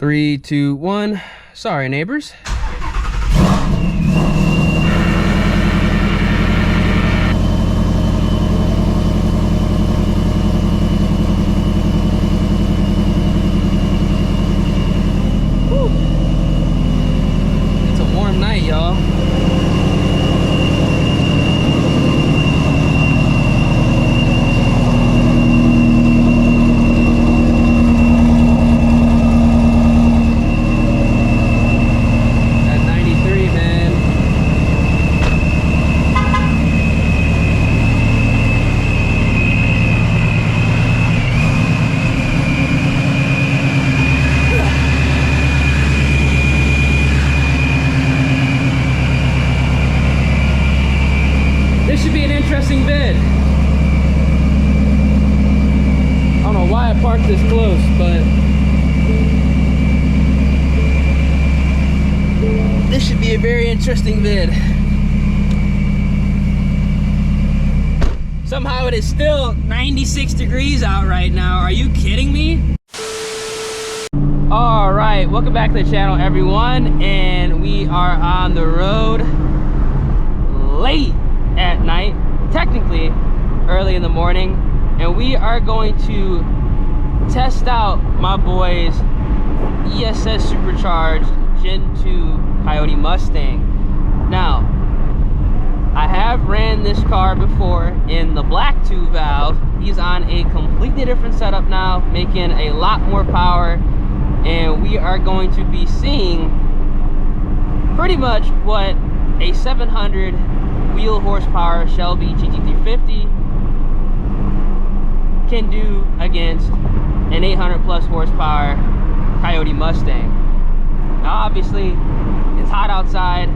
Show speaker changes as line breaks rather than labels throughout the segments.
3, 2, 1. Sorry, neighbors. It's a warm night, y'all. Interesting bid. I don't know why I parked this close, but this should be a very interesting bid. Somehow it is still 96 degrees out right now. Are you kidding me? All right, welcome back to the channel, everyone. And we are on the road late at night, technically early in the morning, and we are going to test out my boy's ESS Supercharged Gen 2 Coyote Mustang. Now, I have ran this car before in the black 2 valve. He's on a completely different setup now, making a lot more power, and we are going to be seeing pretty much what a 700 wheel horsepower Shelby GT350 can do against an 800 plus horsepower Coyote Mustang. Now obviously it's hot outside.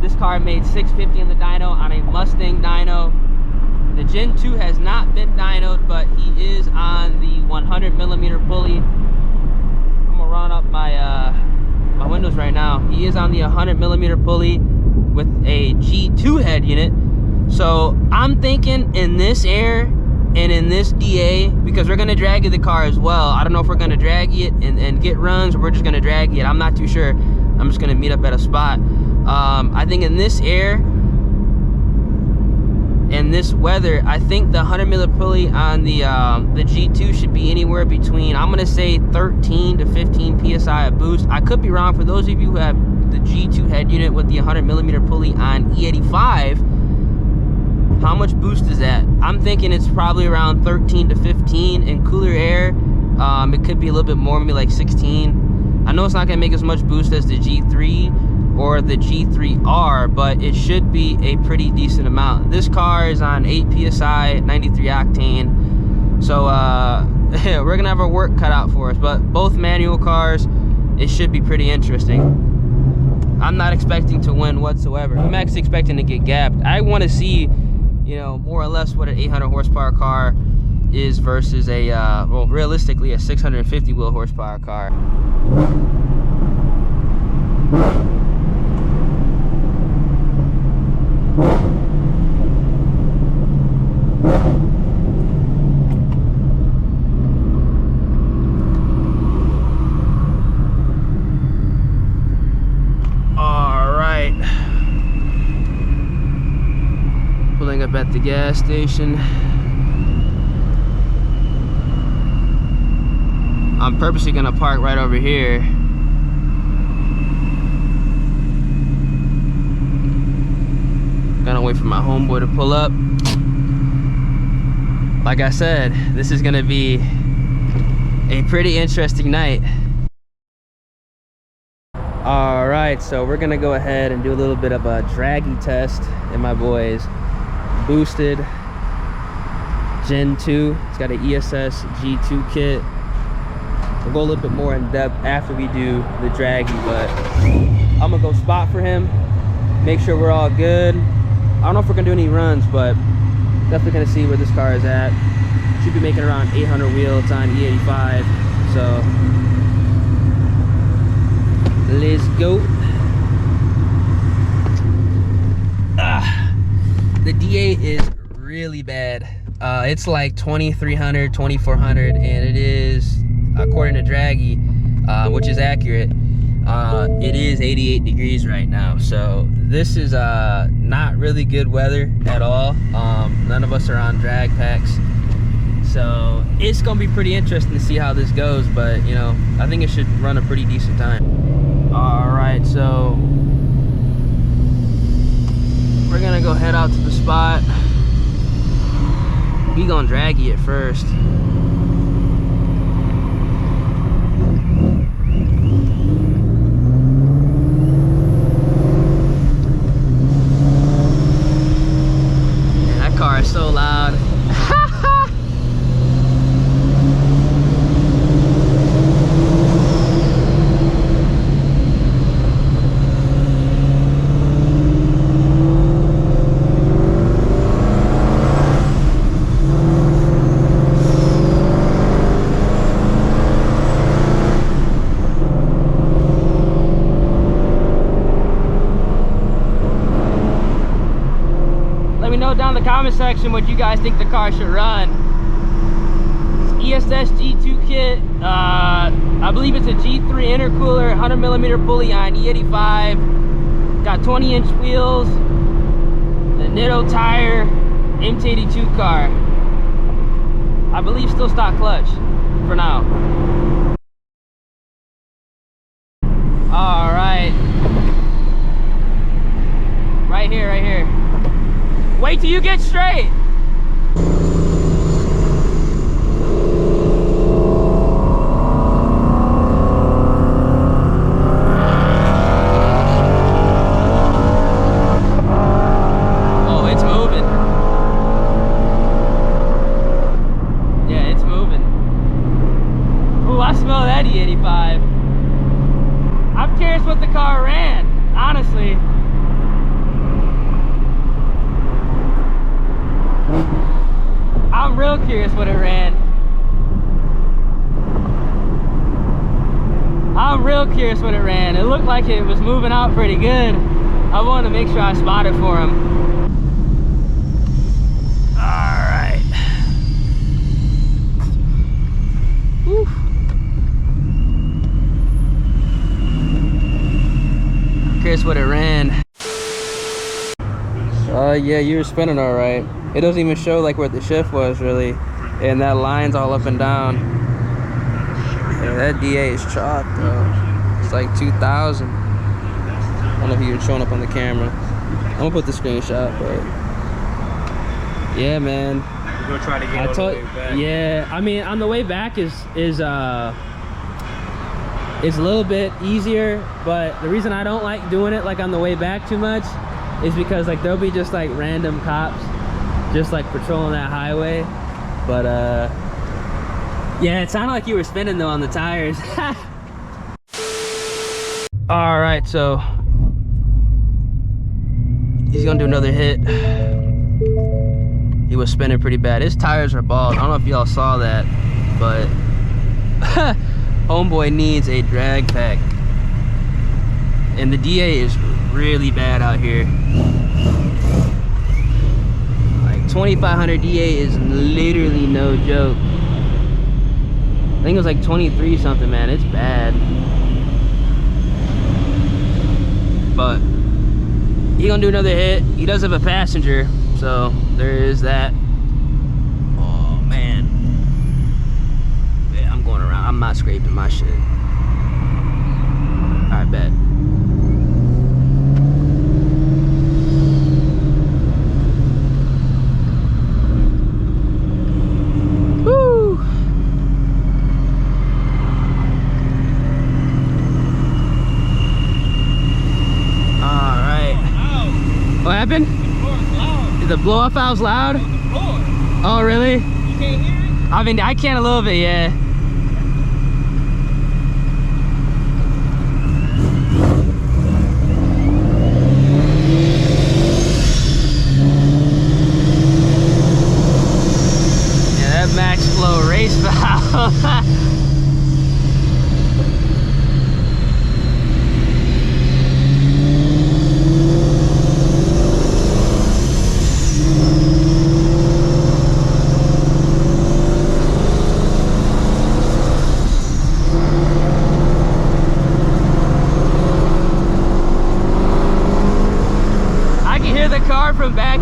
This car made 650 in the dyno on a Mustang dyno. The Gen 2 has not been dynoed, but he is on the 100mm pulley. I'm gonna run up my my windows right now. He is on the 100mm pulley with a G2 head unit. So I'm thinking in this air and in this DA, because we're gonna draggy the car as well. I don't know if we're gonna draggy it and get runs, or we're just gonna draggy it. I'm not too sure. I'm just gonna meet up at a spot. I think in this air and this weather, I think the 100mm pulley on the G2 should be anywhere between, I'm gonna say 13 to 15 PSI of boost. I could be wrong. For those of you who have the G2 head unit with the 100mm pulley on E85, how much boost is that? I'm thinking it's probably around 13 to 15. In cooler air, it could be a little bit more, maybe like 16. I know it's not gonna make as much boost as the G3 or the G3R, but it should be a pretty decent amount. This car is on 8 PSI, 93 octane. So we're gonna have our work cut out for us, but both manual cars, it should be pretty interesting. I'm not expecting to win whatsoever. I'm actually expecting to get gapped. I want to see, you know, more or less what an 800 horsepower car is versus a, well, realistically, a 650 wheel horsepower car. Pulling up at the gas station. I'm purposely gonna park right over here. Gonna wait for my homeboy to pull up. Like I said, this is gonna be a pretty interesting night. All right, so we're gonna go ahead and do a little bit of a draggy test in my boys boosted Gen 2. It's got an ESS G2 kit. We'll go a little bit more in depth after we do the draggy, but I'm gonna go spot for him, make sure we're all good. I don't know if we're gonna do any runs, but definitely gonna see where this car is at. Should be making around 800 wheel. It's on E85, so let's go. The DA is really bad. It's like 2300, 2400, and it is, according to draggy, which is accurate. It is 88 degrees right now, so this is not really good weather at all. None of us are on drag packs, so it's gonna be pretty interesting to see how this goes, but you know, I think it should run a pretty decent time. All right, so we're gonna go head out to the spot. We gonna draggy it first. Car is so loud. Down in the comment section what you guys think the car should run. It's ESS G2 kit. I believe it's a G3 intercooler, 100mm pulley on E85. Got 20-inch wheels, the Nitto tire, MT82 car. I believe still stock clutch for now. All right. Right here, right here. Wait till you get straight. Oh, it's moving. Yeah, it's moving. Ooh, I smell that E85. I'm curious what the car ran, honestly. I'm real curious what it ran. I'm real curious what it ran. It looked like it was moving out pretty good. I wanted to make sure I spotted for him. Alright. Curious what it ran. Yeah, you were spinning all right. It doesn't even show like where the shift was really, and that line's all up and down. Yeah, that DA is chalk though. It's like 2,000. I don't know if you're showing up on the camera. I'm gonna put the screenshot, but yeah, man.
We're gonna try to get on the way back.
Yeah, I mean, on the way back is a little bit easier, but the reason I don't like doing it like on the way back too much is because like there'll be just like random cops just like patrolling that highway. But yeah, it sounded like you were spinning though on the tires. All right, so he's gonna do another hit. He was spinning pretty bad. His tires are bald. I don't know if y'all saw that, but homeboy needs a drag pack, and the DA is really bad out here. Like 2500 DA is literally no joke. I think it was like 23 something, man. It's bad. But he gonna do another hit. He does have a passenger, so there is that. Oh man. Yeah, I'm going around. I'm not scraping my shit. Alright, bet. Woo! Alright. What happened? The blow off valve's loud? Oh really? You can't hear it? I mean, I can a little bit, yeah. Yeah, that max flow race valve.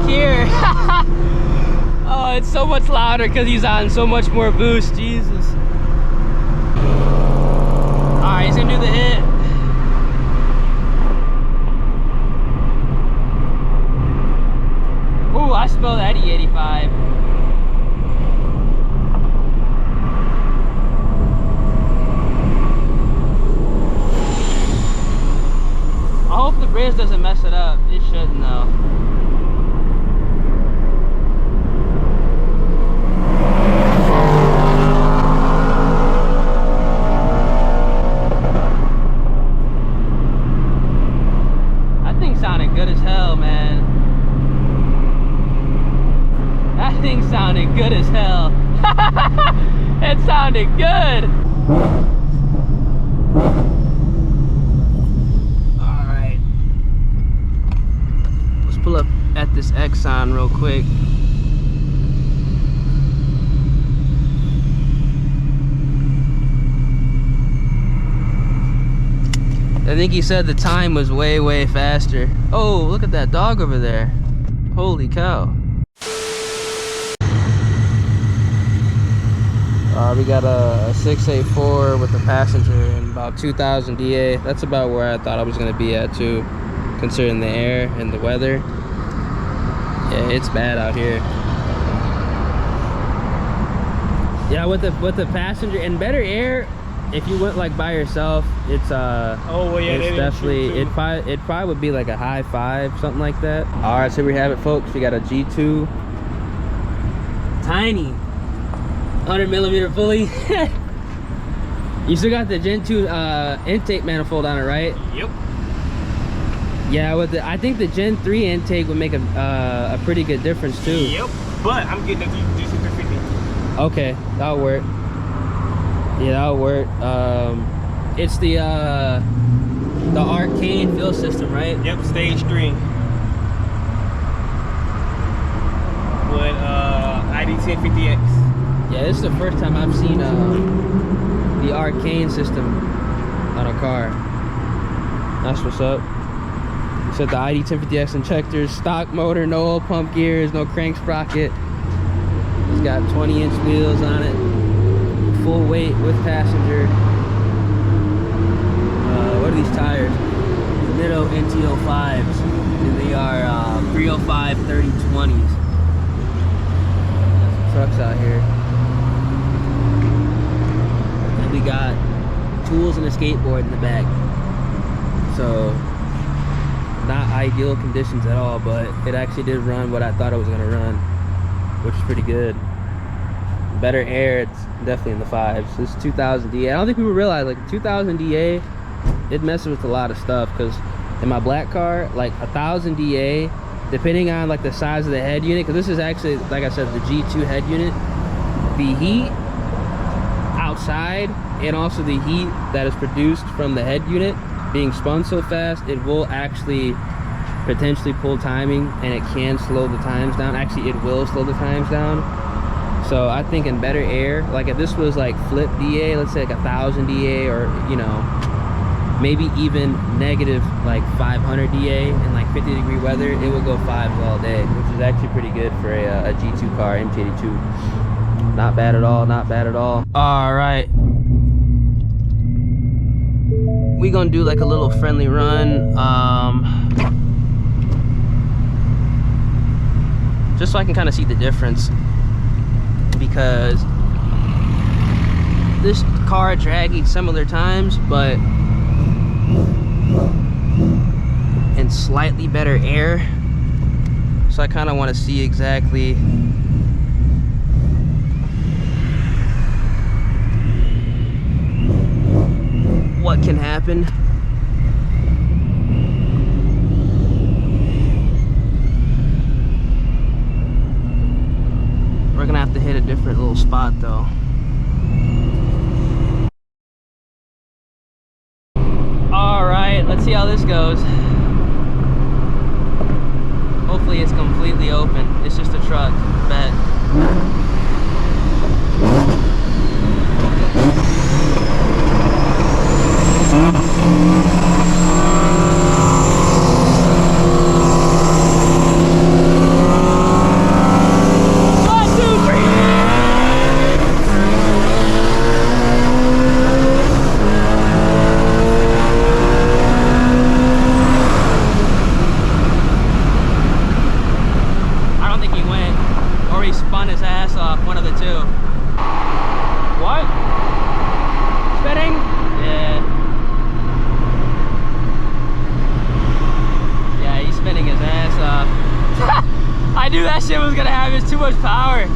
here. Oh, it's so much louder because he's on so much more boost. Jesus. All right, he's gonna do the hit. Ooh, I smell that E85. I hope the bridge doesn't mess it up. It shouldn't though. That thing sounded good as hell, man. That thing sounded good as hell. It sounded good. Alright. Let's pull up at this Exxon real quick. I think he said the time was way faster. Oh, look at that dog over there. Holy cow. We got a 684 with a passenger and about 2,000 DA. That's about where I thought I was going to be at too, considering the air and the weather. Yeah, it's bad out here. Yeah, with the passenger and better air, if you went like by yourself, it's
oh, well, yeah,
it's definitely it probably would be like a high 5, something like that. All right, so we have it, folks. We got a G2, tiny 100mm pulley. You still got the Gen 2 intake manifold on it, right?
Yep.
Yeah, with the I think the Gen 3 intake would make a pretty good difference too.
Yep. But I'm getting the GT350.
Okay, that'll work. Yeah, that'll work. It's the Octane fuel system, right?
Yep, stage 3. With ID1050x.
Yeah, this is the first time I've seen the Octane system on a car. That's what's up. It said the ID1050x Injectors, stock motor, no oil pump gears, no crank sprocket. It's got 20-inch wheels on it, full weight with passenger. What are these tires? Nitto NT05s, and they are 305 30/20s. Trucks out here. And we got tools and a skateboard in the back. So not ideal conditions at all, but it actually did run what I thought it was gonna run, which is pretty good. Better air, it's definitely in the 5s. This is 2,000 DA. I don't think people realize like 2,000 DA, it messes with a lot of stuff, because in my black car, like 1,000 DA, depending on like the size of the head unit, because this is actually, like I said, the G2 head unit, the heat outside and also the heat that is produced from the head unit being spun so fast, it will actually potentially pull timing, and it can slow the times down. Actually, it will slow the times down. So I think in better air, like if this was like flip DA, let's say like 1,000 DA, or you know, maybe even negative like 500 DA in like 50-degree weather, it will go 5s all day, which is actually pretty good for a G2 car, MT82. Not bad at all, not bad at all. All right. We gonna do like a little friendly run, just so I can kind of see the difference, because this car draggy similar times, but in slightly better air. So I kind of want to see exactly what can happen. We're gonna have to hit a different little spot though. All right, let's see how this goes. Hopefully it's completely open. It's just a truck, bet. that shit was gonna have is too much power.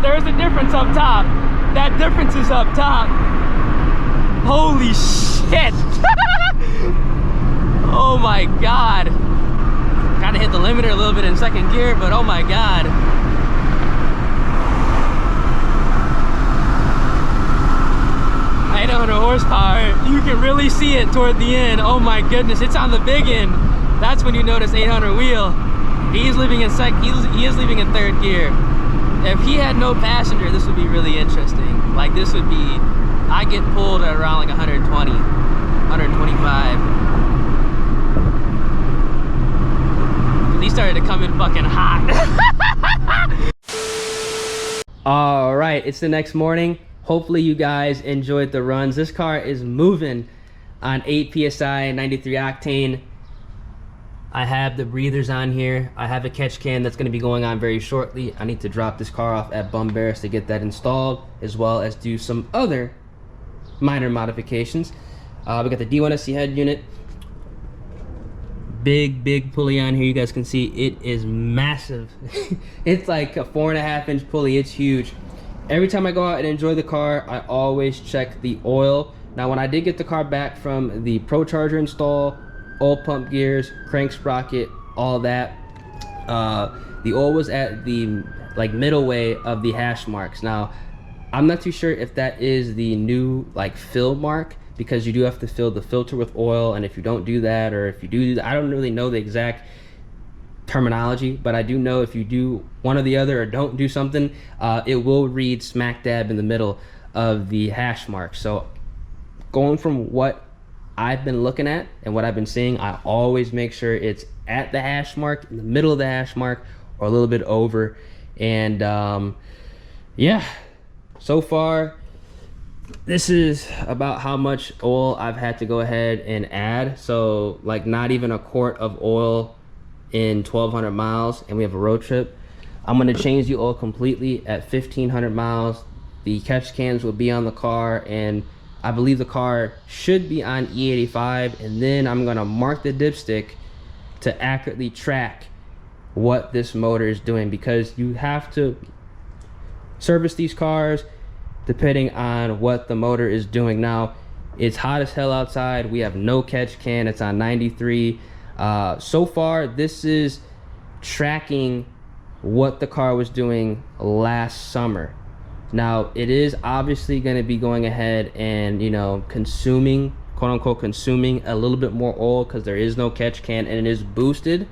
There's a difference up top. That difference is up top. Holy shit. Oh my god. Kind of hit the limiter a little bit in second gear, but oh my god. Horsepower. You can really see it toward the end. Oh my goodness, it's on the big end. That's when you notice 800 wheel. He is leaving in third gear. If he had no passenger, this would be really interesting. Like this would be, I get pulled at around like 120, 125. He started to come in fucking hot. All right, it's the next morning. Hopefully you guys enjoyed the runs. This car is moving on 8 PSI, 93 octane. I have the breathers on here. I have a catch can that's going to be going on very shortly. I need to drop this car off at Bum Bears to get that installed, as well as do some other minor modifications. We got the D1SC head unit. Big pulley on here. You guys can see it is massive. It's like a 4.5-inch pulley. It's huge. Every time I go out and enjoy the car, I always check the oil. Now, when I did get the car back from the Procharger install, oil pump gears, crank sprocket, all that, the oil was at the like middle way of the hash marks. Now, I'm not too sure if that is the new like fill mark, because you do have to fill the filter with oil, and if you don't do that, or if you do that, I don't really know the exact terminology, but I do know if you do one or the other or don't do something, it will read smack dab in the middle of the hash mark. So going from what I've been looking at and what I've been seeing, I always make sure it's at the hash mark, in the middle of the hash mark, or a little bit over. And yeah, so far this is about how much oil I've had to go ahead and add. So like not even a quart of oil in 1,200 miles, and we have a road trip. I'm going to change the oil completely at 1,500 miles. The catch cans will be on the car, and I believe the car should be on E85, and then I'm going to mark the dipstick to accurately track what this motor is doing, because you have to service these cars depending on what the motor is doing. Now, it's hot as hell outside. We have no catch can. It's on 93. So far, this is tracking what the car was doing last summer. Now, it is obviously going to be going ahead and, you know, consuming, quote unquote, consuming a little bit more oil, because there is no catch can and it is boosted.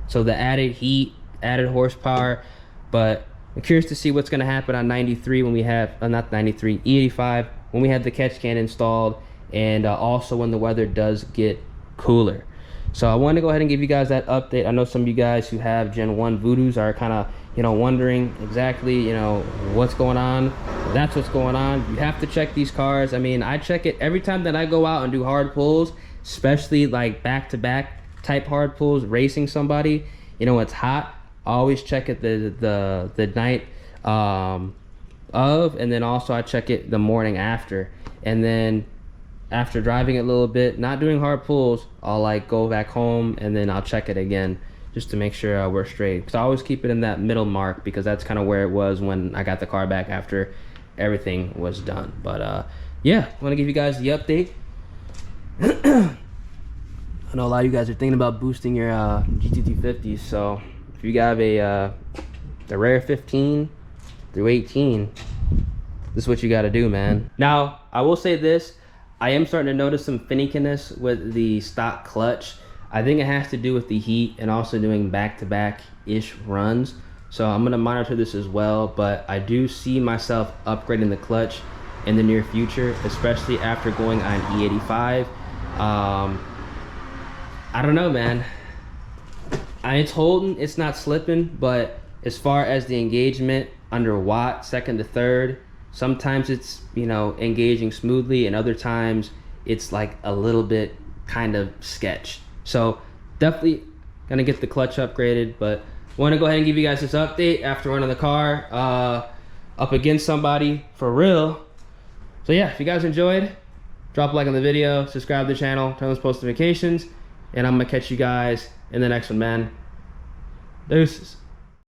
So the added heat, added horsepower. But I'm curious to see what's going to happen on 93 when we have, not 93, E85, when we have the catch can installed, and also when the weather does get cooler. So I want to go ahead and give you guys that update. I know some of you guys who have Gen 1 Voodoos are kind of, you know, wondering exactly, you know, what's going on. That's what's going on. You have to check these cars. I mean, I check it every time that I go out and do hard pulls, especially like back-to-back type hard pulls, racing somebody. You know, it's hot. I always check it the night of, and then also I check it the morning after. And then after driving it a little bit, not doing hard pulls, I'll like go back home and then I'll check it again, just to make sure we're straight, because I always keep it in that middle mark, because that's kind of where it was when I got the car back after everything was done. But yeah, I want to give you guys the update. I know a lot of you guys are thinking about boosting your GT350s, so if you have a the rare 15 through 18, this is what you got to do, man. Now I will say this, I am starting to notice some finickiness with the stock clutch. I think it has to do with the heat and also doing back-to-back-ish runs. So I'm gonna monitor this as well, but I do see myself upgrading the clutch in the near future, especially after going on E85. I don't know, man. It's holding, it's not slipping, but as far as the engagement under watt, second to third, sometimes it's, you know, engaging smoothly, and other times it's like a little bit kind of sketch. So definitely gonna get the clutch upgraded, but want to go ahead and give you guys this update after running the car up against somebody for real. So yeah, if you guys enjoyed, drop a like on the video, subscribe to the channel, turn on those post notifications, and I'm gonna catch you guys in the next one, man. Deuces.